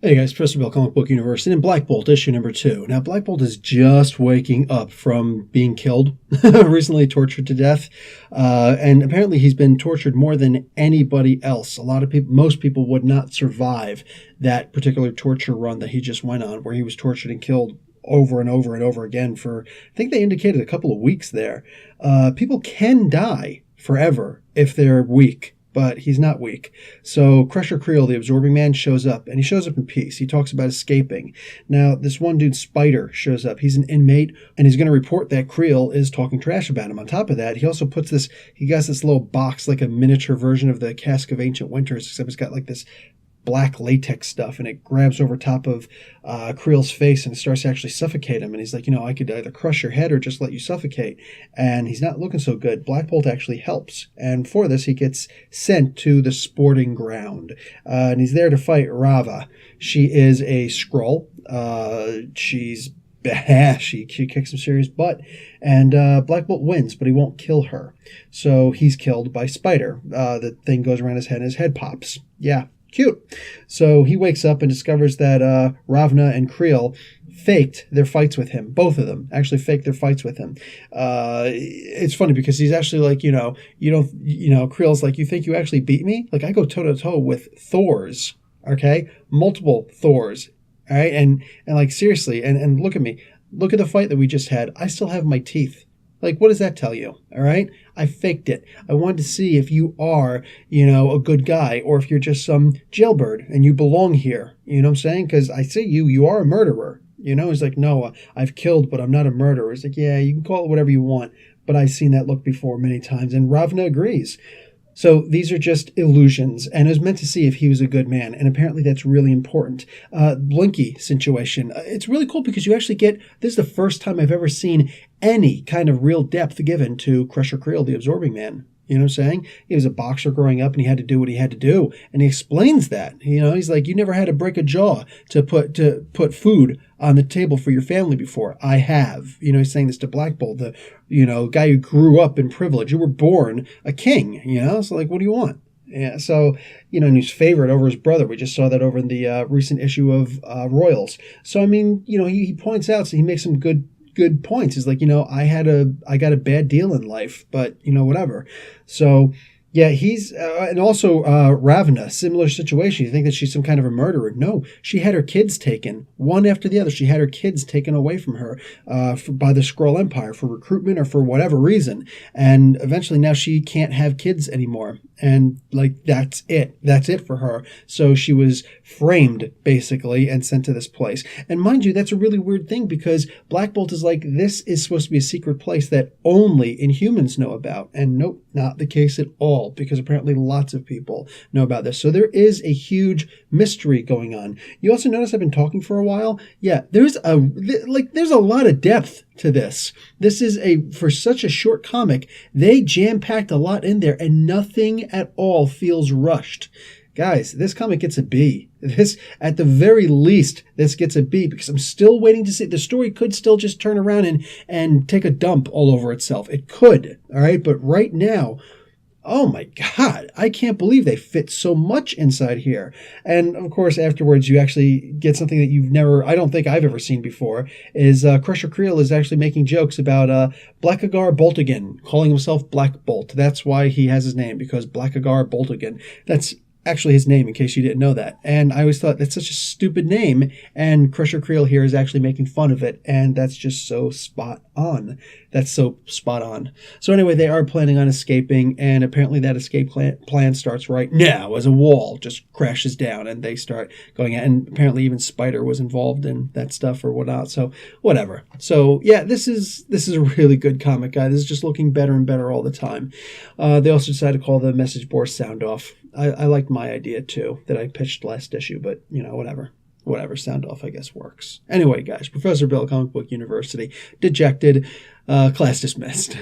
Hey guys, Professor Bill, Comic Book Universe, and in Black Bolt, issue number 2. Now, Black Bolt is just waking up from being killed, recently tortured to death, and apparently he's been tortured more than anybody else. A lot of people, most people would not survive that particular torture run that he just went on, where he was tortured and killed over and over and over again for, I think they indicated a couple of weeks there. People can die forever if they're weak. But he's not weak. So Crusher Creel, the Absorbing Man, shows up, and he shows up in peace. He talks about escaping. Now, this one dude, Spider, shows up. He's an inmate, and he's going to report that Creel is talking trash about him. On top of that, he also puts this, he got this little box, like a miniature version of the Cask of Ancient Winters, except it's got like this black latex stuff, and it grabs over top of Creel's face and it starts to actually suffocate him. And he's like, I could either crush your head or just let you suffocate. And he's not looking so good. Black Bolt actually helps. And for this, he gets sent to the sporting ground. And he's there to fight Rava. She is a Skrull. She's badass. She kicks some serious butt. And Black Bolt wins, but he won't kill her. So he's killed by Spider. The thing goes around his head and his head pops. Yeah. Cute. So he wakes up and discovers that Ravna and Creel faked their fights with him. Both of them actually faked their fights with him. It's funny because he's actually like, Creel's like, you think you actually beat me? Like, I go toe to toe with Thors, okay? Multiple Thors, all right? And like, seriously, and look at me. Look at the fight that we just had. I still have my teeth. Like, what does that tell you? All right? I faked it. I wanted to see if you are, a good guy or if you're just some jailbird and you belong here. You know what I'm saying? Because I see you are a murderer. He's like, no, I've killed, but I'm not a murderer. He's like, yeah, you can call it whatever you want, but I've seen that look before many times. And Ravna agrees. So these are just illusions, and it was meant to see if he was a good man, and apparently that's really important. Blinky situation. It's really cool because you actually get, this is the first time I've ever seen any kind of real depth given to Crusher Creel, the Absorbing Man. You know what I'm saying? He was a boxer growing up and he had to do what he had to do. And he explains that. He's like, you never had to break a jaw to put food on the table for your family before. I have. He's saying this to Black Bolt, the, guy who grew up in privilege. You were born a king, So like, what do you want? Yeah, so, and he's favored over his brother. We just saw that over in the recent issue of Royals. So, I mean, he points out, so he makes some good points. He's like, I got a bad deal in life, but whatever. So yeah, he's and also Ravna, similar situation. You think that she's some kind of a murderer? No, she had her kids taken one after the other. She had her kids taken away from her by the Skrull Empire for recruitment or for whatever reason, and eventually now she can't have kids anymore. And like, that's it for her. So she was framed basically and sent to this place. And mind you, that's a really weird thing because Black Bolt is like, this is supposed to be a secret place that only Inhumans know about. And nope, not the case at all, because apparently lots of people know about this. So there is a huge mystery going on. You also notice I've been talking for a while. Yeah, there's a lot of depth to this. This is for such a short comic, they jam-packed a lot in there and nothing at all feels rushed. Guys, this comic gets a B. This, at the very least, this gets a B because I'm still waiting to see. The story could still just turn around and take a dump all over itself. It could, all right? But right now, oh my God, I can't believe they fit so much inside here. And of course, afterwards, you actually get something that I don't think I've ever seen before, is Crusher Creel is actually making jokes about Blackagar Boltigan, calling himself Black Bolt. That's why he has his name, because Blackagar Boltigan. That's actually his name, in case you didn't know that. And I always thought that's such a stupid name, and Crusher Creel here is actually making fun of it, and that's just so spot on. That's so spot on. So anyway, they are planning on escaping, and apparently that escape plan starts right now as a wall just crashes down, and they start going out, and apparently even Spider was involved in that stuff or whatnot, so whatever. So yeah, this is a really good comic, guy. This is just looking better and better all the time. They also decided to call the message board sound off. I liked my idea too that I pitched last issue, but whatever, sound off I guess works. Anyway, guys, Professor Bill, Comic Book University, dejected, class dismissed.